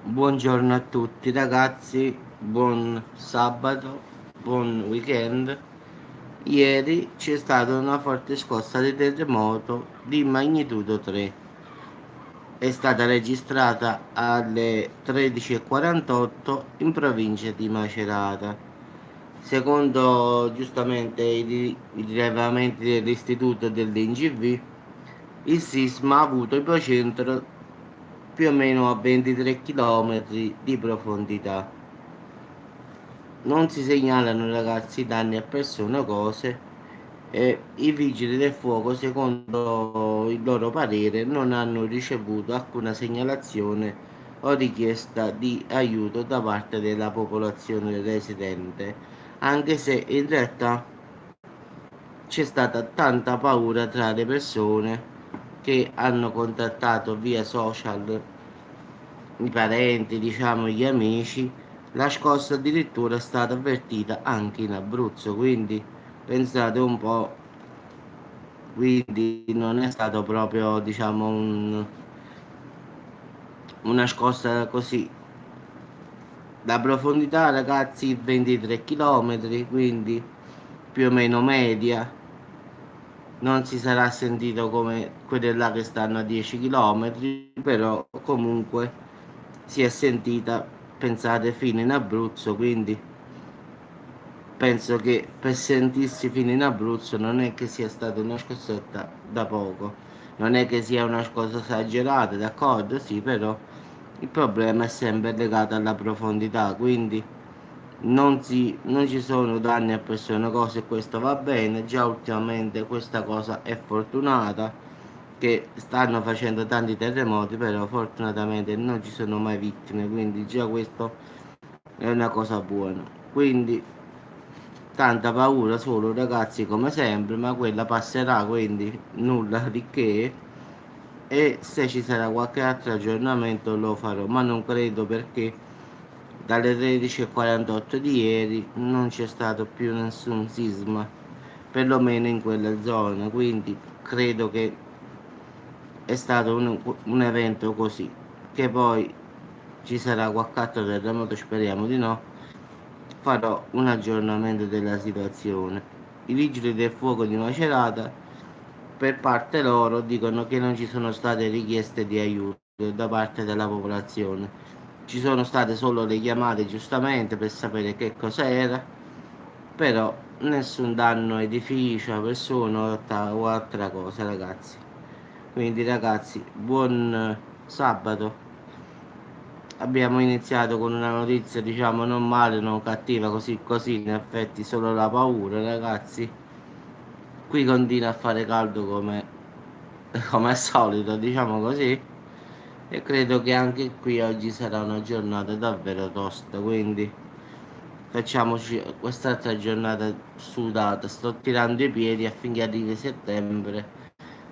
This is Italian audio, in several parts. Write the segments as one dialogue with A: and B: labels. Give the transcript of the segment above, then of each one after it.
A: Buongiorno a tutti ragazzi, buon sabato, buon weekend. Ieri c'è stata una forte scossa di terremoto di magnitudo 3. È stata registrata alle 13:48 in provincia di Macerata. Secondo giustamente i rilevamenti dell'Istituto dell'INGV, il sisma ha avuto epicentro più o meno a 23 km di profondità. Non si segnalano ragazzi danni a persone o cose e i vigili del fuoco, secondo il loro parere, non hanno ricevuto alcuna segnalazione o richiesta di aiuto da parte della popolazione residente, anche se in realtà c'è stata tanta paura tra le persone che hanno contattato via social i parenti, diciamo gli amici. La scossa addirittura è stata avvertita anche in Abruzzo, quindi pensate un po', quindi non è stato proprio, diciamo, una scossa così. La profondità, ragazzi, 23 km, quindi più o meno media. Non si sarà sentito come quelle là che stanno a 10 km, però comunque si è sentita, pensate, fino in Abruzzo, quindi penso che per sentirsi fino in Abruzzo non è che sia stata una scossetta da poco, non è che sia una cosa esagerata, d'accordo? Sì, però il problema è sempre legato alla profondità, quindi non ci sono danni a persone, cose, e questo va bene. Già ultimamente questa cosa è fortunata, che stanno facendo tanti terremoti, però fortunatamente non ci sono mai vittime, quindi già questo è una cosa buona. Quindi tanta paura solo ragazzi come sempre, ma quella passerà, quindi nulla di che. E se ci sarà qualche altro aggiornamento lo farò, ma non credo, perché dalle 13:48 di ieri non c'è stato più nessun sisma, perlomeno in quella zona, quindi credo che è stato un evento così. Che poi ci sarà qualche altro terremoto, speriamo di no, farò un aggiornamento della situazione. I vigili del fuoco di Macerata, per parte loro, dicono che non ci sono state richieste di aiuto da parte della popolazione. Ci sono state solo le chiamate giustamente per sapere che cosa era, però nessun danno a edificio, a persone o altra cosa, ragazzi. Quindi ragazzi, buon sabato. Abbiamo iniziato con una notizia, diciamo, non male, non cattiva, così così, in effetti solo la paura, ragazzi. Qui continua a fare caldo come al solito, diciamo così. E credo che anche qui oggi sarà una giornata davvero tosta, quindi facciamoci quest'altra giornata sudata. Sto tirando i piedi affinché arrivi settembre.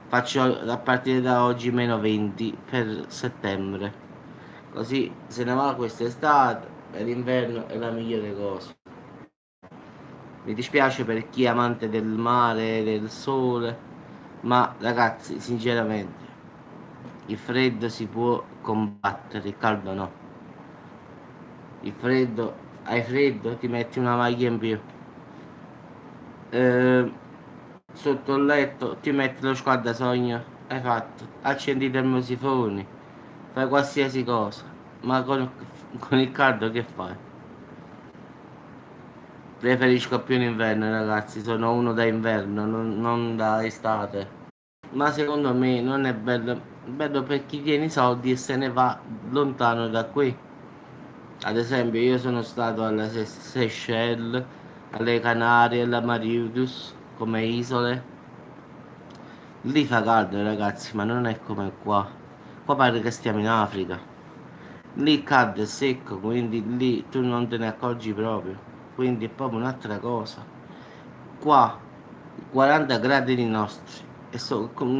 A: Faccio a partire da oggi meno 20 per settembre. Così se ne va quest'estate e l'inverno è la migliore cosa. Mi dispiace per chi è amante del mare, del sole, ma ragazzi, sinceramente, il freddo si può combattere, il caldo no. Il freddo, hai freddo, ti metti una maglia in più. Eh, Sotto il letto ti metti lo scaldasogno, hai fatto. Accendi i termosifoni, fai qualsiasi cosa, ma con il caldo che fai? Preferisco più l'inverno, ragazzi, sono uno da inverno, non da estate. Ma secondo me non è bello, bello per chi tiene i soldi e se ne va lontano da qui. Ad esempio, io sono stato alle Seychelles, alle Canarie, alla Mauritius come isole. Lì fa caldo, ragazzi, ma non è come qua. Qua pare che stiamo in Africa. Lì il caldo è secco, quindi lì tu non te ne accorgi proprio. Quindi è proprio un'altra cosa. Qua 40 gradi di nostri e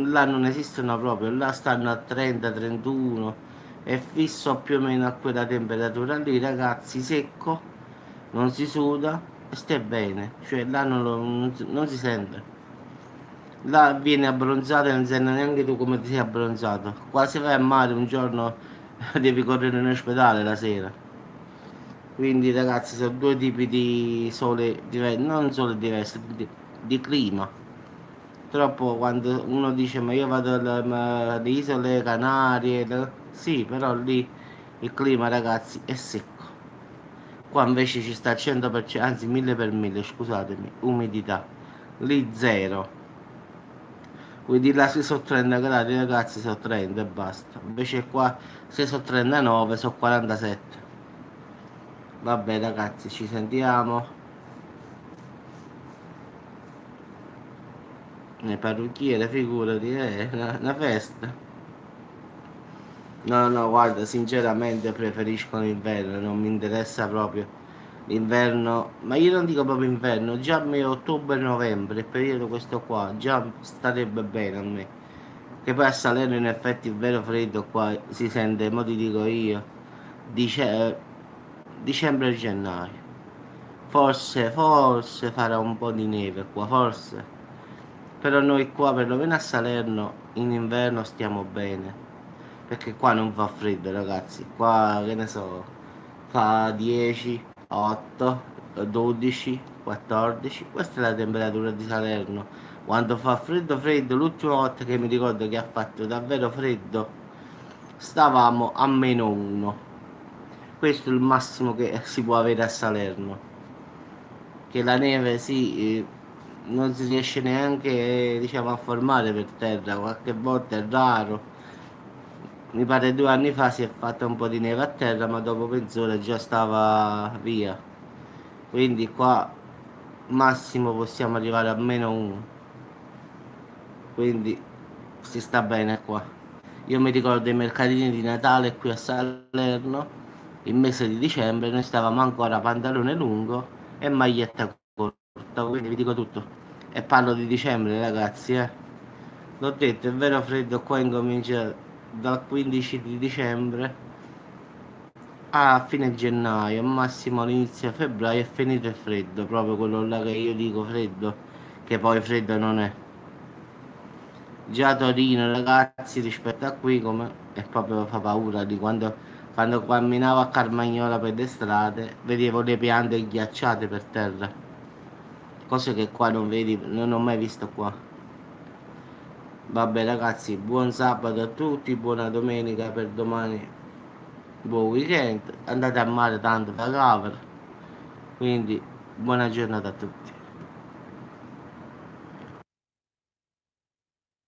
A: là non esistono proprio, là stanno a 30, 31, è fisso più o meno a quella temperatura lì, ragazzi, secco, non si suda e stai bene, cioè là non si sente. Là vieni abbronzato e non sai neanche tu come ti sei abbronzato. Quasi vai a mare un giorno, devi correre in ospedale la sera. Quindi ragazzi sono due tipi di sole diversi, non sole diversi, di clima. Troppo quando uno dice ma io vado alle isole Canarie, sì, però lì il clima ragazzi è secco. Qua invece ci sta al 100%, anzi 1000 per 1000, scusatemi, umidità. Lì zero. Quindi là se sono 30 gradi ragazzi sono 30 e basta. Invece qua se sono 39 sono 47. Vabbè ragazzi, ci sentiamo. Nel parrucchiere, figurati, è una festa. No, no, guarda, sinceramente preferisco l'inverno, non mi interessa proprio l'inverno, ma io non dico proprio inverno, già a me ottobre-novembre, il periodo questo qua, già starebbe bene a me. Che poi a Salerno in effetti il vero freddo qua si sente, mo ti dico io, dice, dicembre e gennaio. Forse farà un po' di neve qua, forse. Però noi qua, perlomeno a Salerno, in inverno stiamo bene. Perché qua non fa freddo, ragazzi. Qua, che ne so, fa 10, 8, 12, 14. Questa è la temperatura di Salerno. Quando fa freddo, freddo, l'ultima volta che mi ricordo che ha fatto davvero freddo, stavamo a -1. Questo è il massimo che si può avere a Salerno. Che la neve sì, non si riesce neanche diciamo a formare per terra, qualche volta è raro. Mi pare 2 anni fa si è fatta un po' di neve a terra, ma dopo mezz'ora già stava via. Quindi qua massimo possiamo arrivare a -1. Quindi si sta bene qua. Io mi ricordo i mercatini di Natale qui a Salerno, il mese di dicembre, noi stavamo ancora pantalone lungo e maglietta corta, quindi vi dico tutto. E parlo di dicembre, ragazzi, eh. L'ho detto, è vero freddo qua incomincia dal 15 di dicembre a fine gennaio, massimo all'inizio febbraio è finito il freddo, proprio quello là che io dico freddo, che poi freddo non è. Già Torino, ragazzi, rispetto a qui, come è proprio fa paura di quando camminavo a Carmagnola per le strade, vedevo le piante ghiacciate per terra, cose che qua non vedi, non ho mai visto qua. Vabbè ragazzi, buon sabato a tutti, buona domenica per domani, buon weekend, andate a mare tanto da cover, quindi buona giornata a tutti.